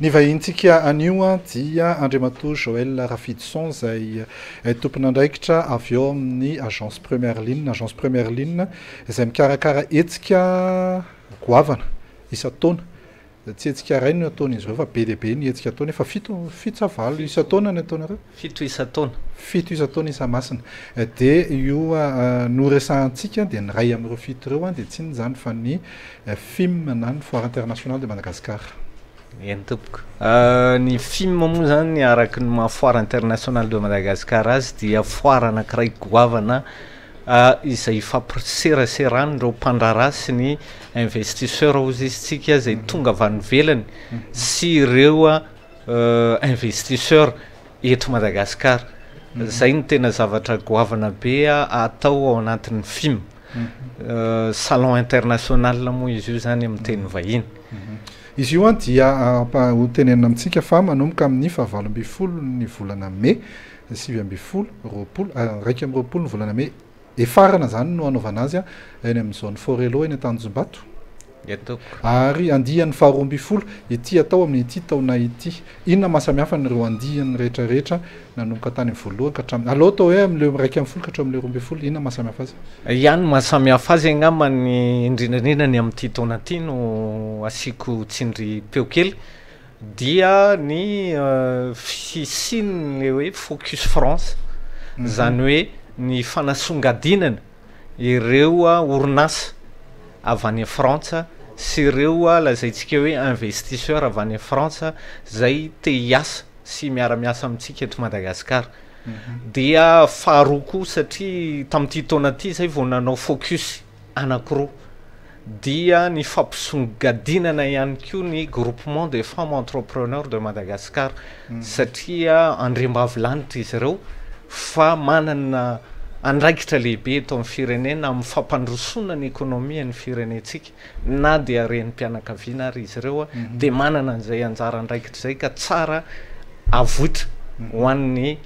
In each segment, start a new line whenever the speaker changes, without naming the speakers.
Ny vahintsika anio dia Andriamatoa Joël Rafidson izay tompon'andraikitra avy eo amin'ny agence première ligne izay mikarakara hetsika goavana isa-taona. Tsy hetsika iray no ataon'izy ireo fa be dia be ny hetsika ataony fa fito sa valo isa-taona ny ataonareo?
Fito isa-taona.
Fito isa-taona isa-masina. Dia io no resahantsika dia ny ray amin'ireo fito ireo dia tsy ny zany fa ny Fim na ny Foire Internationale de Madagascar.
Entopoko. Ny Fim moa zany araky ny maha Foire Internationale de Madagascar azy dia foire anankiray goavana izay fampiseraseraany ireo mpandrara sy ny investisseur ozy izitsika izay tonga avy any ivelany sy ireo investisseur eto Madagascar. Zay ny tena zavatra goavana be atao ao anatin'ny Fim. Salon international moa izy io zany amin'ny teny vahiny.
Izy io dia ho tenenina amintsika fa manomboka amin'ny 20 ny volana Mai, 20 roapolo, raiky amin'ny roapolo ny volana Mai. Efarana zany no anaovana azy eny amin'ny zone Forelo eny Tanjombato. Ary andiany faharoa ambin'ny folo ity atao amin'ity taona ity. Inona mahasamihafa n'ireo andihany rehetrarehetra nanomboka tany amin'ny voalohany ka hatramin'ny aloha atao hoe amin'ilay raiky ambin'ny folo ka hatramin'ilay roa ambin'ny folo, inona mahasamihafa azy?
Ihany mahasamihafa azy angamba ny indrindrandrindra ny amin'ity taona ity no asiako tsindry peo kely dia ny fisian'ilay hoe Focus France, zany hoe ny fanasongadinana ireo orinasa avy any Frantsa sy ireo lazaintsika hoe investisseur avy any Frantsa zay te hiasa sy miara-miasa amintsika eto Madagascar. Dia faharoa koa satria tamin'ity taona ity zay vao nanao focus anankiroa dia ny fampisongadinana ihany koa ny groupement des femmes entrepreneurs de Madagascar satria andriambavilanitra izy ireo fa manana andraikitra lehibe eto amin'ny firenena amin'ny fampandrosoana ny ekonomia ny firenentsika na dia ren'ny mpianakaviana ary izy ireo dia manana an'izay anjara andraikitra izay ka tsara avotra ho an'ny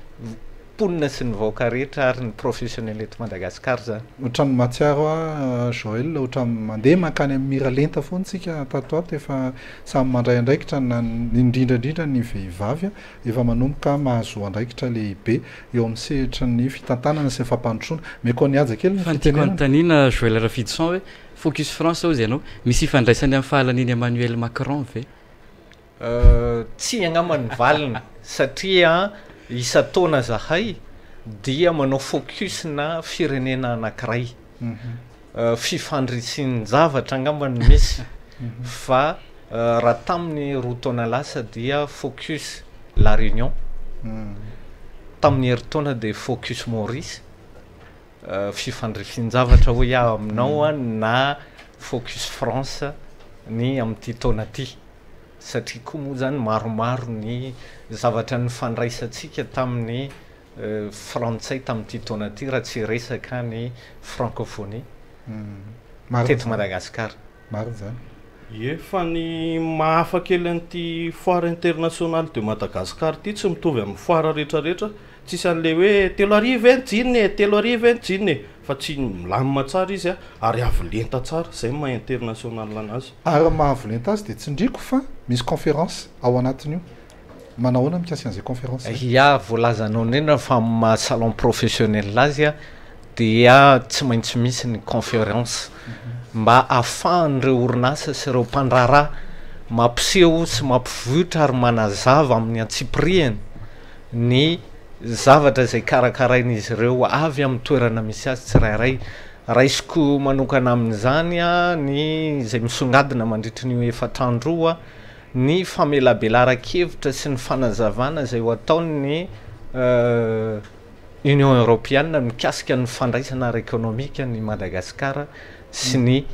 mponina sy ny vahoaka rehetra ary ny professionnel eto Madagascar zany.
Ohatran'ny mahatsiaro Joël, ohatran'ny mandeha mankany amin'ny mira lenta foana tsika tato ato efa samy mandray andraikitra na indrindrandrindra ny vehivavy efa manomboka mahazo andraikitra lehibe eo amin'ny sehatra ny fitantanana sy ny fampandrosoana. Meko ny aja kely ny
fitenenana. Fantaniana Joël Rafidson hoe Focus France hozy ianao misy ifandraisany amin'ny fahalaniny Emmanuel Macron ve?
Tsy angamba ny valina satria isa-taona zahay dia manao focus na firenena anankiray. Fifandrisiany zavatra angamba ny misy fa raha tamin'ny roa taona lasa dia focus La Réunion, tamin'ny herintaona dia focus Maurice, fifandrisiany zavatra hoe aminao na focus France ny amin'ity taona ity. Satria koa moa zany maromaro ny zavatra ny fandraisantsika tamin'ny frantsay tamin'ity taona ity raha tsy resaka ny francophonie teto Madagascar.
Maro zany.
Ie, fa ny mahafa kely an'ity Foire Internationale de Madagascar ity tsy mitovy amin'ny foire rehetrarehetra, tsisy an'le hoe 3 jinne fa tsy milamina tsara izy ary avolenta tsara, zay maha international anazy.
Ary mahavolenta azy dia tsindriko fa misy conférence ao anatin'io. Manahoana mikasika an'izay conférence?
Ya, voalazanao indrindra fa maha salon professionnel azy dia tsy maintsy misy ny conférence mba ahafahan'ireo orinasa sy ireo mpandrara mampiseho sy mampivoatra ary manazava amin'ny antsipriany ny zavatra izay karakarain'izy ireo avy amin'ny toerana misy azy tsirairay. Raisiko manokana amin'izany ny izay misongadina mandritra ny efatrandroa ny famelabelaran-kevitra sy ny fanazavana izay ho ataon'ny Union Européenne mikasika ny fandraisana ara-ekonomika ny Madagascar sy ny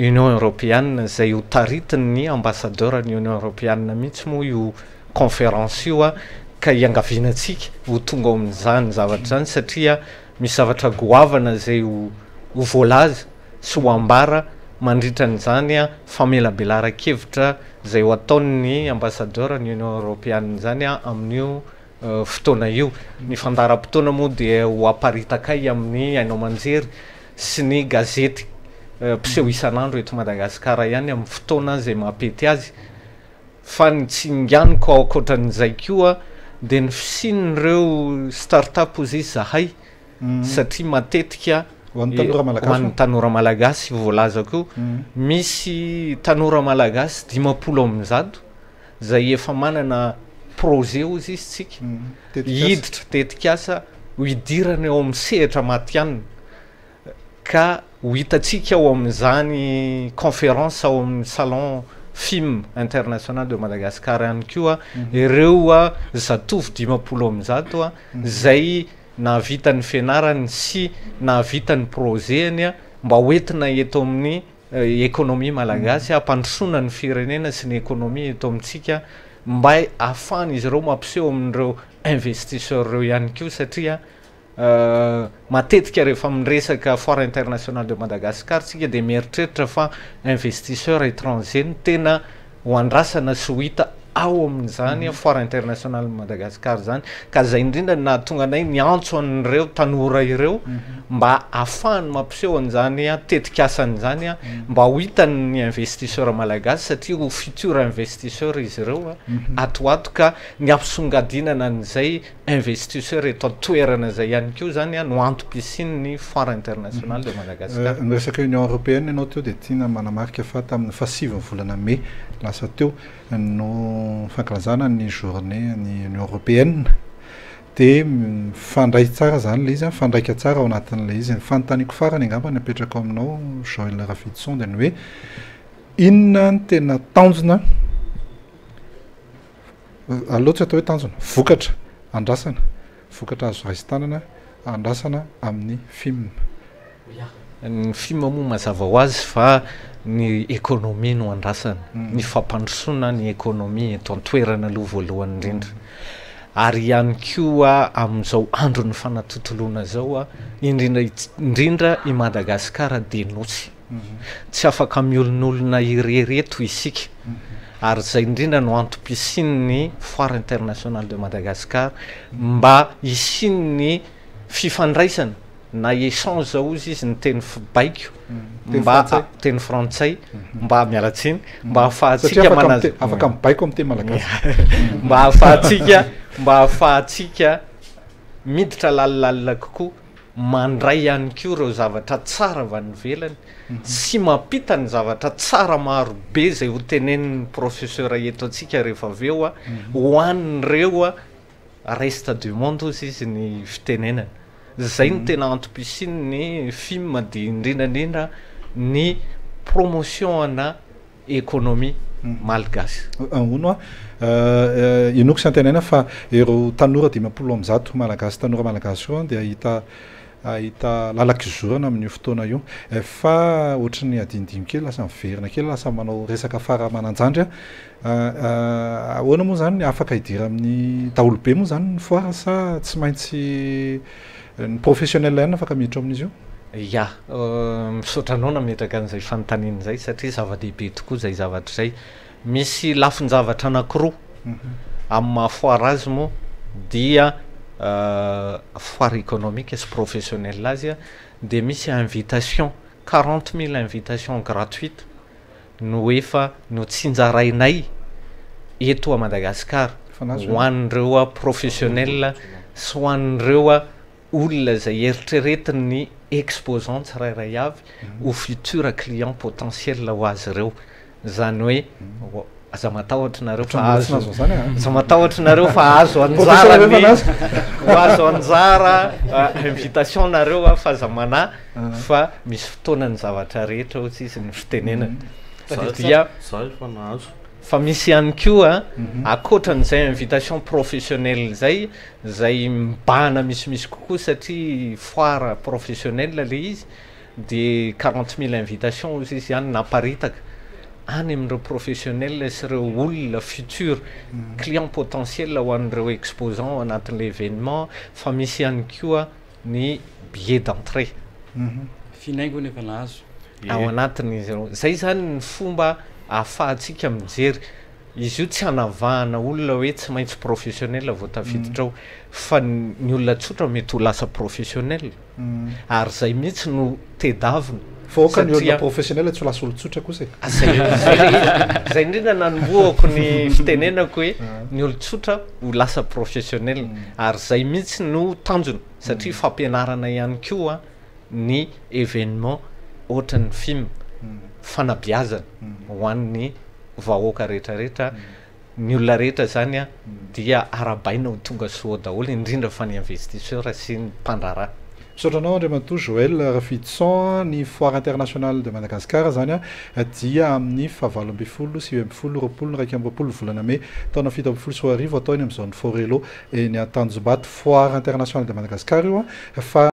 Union Européenne izay ho taritiny ambassadeur ny Union Européenne mihitsy moa io conférence io ka iangavianantsika ho tonga ao amin'izany zavatra zany satria misy zavatra goavana izay ho voalaza sy ho ambara mandritra an'izany famelabelaran-kevitra izay ho ataon'ny ambassadeur ny Union Européenne zany amin'io fotoana io. Ny fandaharam-potoana moa dia ho aparitakay amin'ny Ainao Manjery sy ny gazety mpiseho isan'andro eto Madagasikara ihany amin'ny fotoana izay mampety azy. fa ny tsinganiko akoatran'izay koa de ny fisin'ireo start-up ozy izy zahay satria matetika hoan'ny tanora malagasy voalazako misy tanora malagasy 50 am'zato zay efa manana projet ozy izy tsika hiditra tetikasa ho idirana eo amin'ny sehatra matianina ka ho hitatsika ao amin'izany conférence ao amin'ny salon Fim Internationale de Madagascar ihany koa ireo zatovy 50 am'zato zay nahavita ny fianarany sy nahavita ny projetny mba hoentina eto amin'ny économie malagasy ampandrosoana ny firenena sy ny économie eto amintsika mba ahafany izy ireo mampiseho amin'ireo investisseur reo ihany koa satria matetika rehefa miresaka Foire Internationale de Madagascar tsika de mieritreritra fa investisseur étranger ny tena ho andrasana sy ho hita ao amin'izany Foire Internationale Madagascar zany ka zay indrindra nahatonga anay niantso an'ireo tanora ireo mba ahafahany mampiseho an'izany tetikasan'izany mba ho hitany investisseur malagasy satria ho futur investisseur izy ireo atoato ka ny ampisongadinana an'izay investisseur eto toerana zay ihany koa zany no antom-pisiny ny Foire Internationale de Madagascar.
Ny resaka Union Européenne ianao teo de tiana manamarika fa tamin'ny fasivy volana mai lasa teo no fankalazana ny journée ny Union Européenne de fandray tsara zany le izy fandraika tsara ao anatin'le izy fanontaniako farany angamba ny apetraka aminao Joël Rafidson de ny hoe inona ny tena tanjona aloha atao hoe tanjona vokatra andrasana vokatra azo raisin-tanana andrasana amin'ny film
ny film moa mazava ho azy fa ny économie no andrasana ny fampandrosoana ny économie eto an-toerana aloha voalohany indrindra ary ihany koa amin'izao andro ny fanatotoloana zao indrindra i Madagascar de nosy tsy afaka miolon'olona irereto isika ary zay indrindra no antom-pisin'ny Foire Internationale de Madagascar mba isin'ny fifandraisana na échange zao izy ny teny baiko mba teny frantsay mba mialatsiny mba ahafahatsika
afaka mibaiko amin'ny teny malagasy
mba ahafahatsika miditra lalilalina kokoa mandray ihany koa ireo zavatra tsara vany velany sy mampita ny zavatra tsara maro be zay ho teneniny professeur eto atsika rehefa aveo hoan'ireo reste du monde ozy izy ny fitenenana zay ny tena antom-pisiny ny film de indrindrandrindra ny promotion ana économie malgasy
ono inoko sy antenaina fa ireo tanora 50 am'zato malagasy tanora malagasy io de ahita lalakizorana amin'io fotoana io fa ohatrany adinidiny kely lasa miverina kely lasa manao resaka fara mananjandry ahoana moa zany afaka hidira amin'ny daholo be moa zany ny foire sa tsy maintsy ny professionnel ihany afaka miditra amin'izy io
ya misaotranao nametraka an'izay fanontaniana zay satria zava-dehibe tokoa zay zavatra zay misy lafin-javatra anankiroa amin'ny mahafoire azy moa dia foire économique sy professionnel azy de misy invitation 40 000 invitation gratuite no efa no tsinjarainay eto a Madagascar ho an'ireo professionnel sy ho an'ireo olona zay eritreretiny ny exposant tsirairay avy ho futur client potentiel ho azy ireo zany hoe aza matahotra nareo fa azo anjara invitation nareo fa zamana fa misy fotoana ny zavatra rehetra ohatsy izy ny fitenenana dia fa misy ihany koa akoatran'izay invitation professionnel zay mibahana misimisy kokoa satria foire professionnel le izy de 40 000 invitation ozy izy ihany naparitaka any amin'ireo professionnel sy ireo olona futur client potentiel ho an'ireo exposant anatin'le événement fa misy ihany koa ny billet d'entrée
finaingony efa nahazo
ao anatin'izy ireo zay zany ny fomba ahafahantsika mijery izy io tsy hanavahana olona hoe tsy maintsy professionnel vao tafiditra ao fa ny olona tsotra mety ho lasa professionnel ary zay mihitsy no tedavina
fa ny olona professionnel tsy ho lasa olo tsotra kosa
zay indrindra nanomboako ny fitenenako hoe ny olo tsotra ho lasa professionnel ary zay mihitsy no tanjona satria fampianarana ihany koa ny événement ohatran'ny film fanabiazana ho an'ny vahoaka rehetrarehetra ny olona rehetra zany a dia arabaina ho tonga soa daholo indrindra fa ny investisseur sy ny mpandraraha
misaotranao andriamantoa Joël Rafidson ny Foire Internationale de Madagascar zany a dia amin'ny 7 sivy roapolo raiky amby roapolo volana Mai taona 7 sy 10 atao eny amin'izao ny Forelo eny Tanjombato Foire Internationale de Madagascar io a fa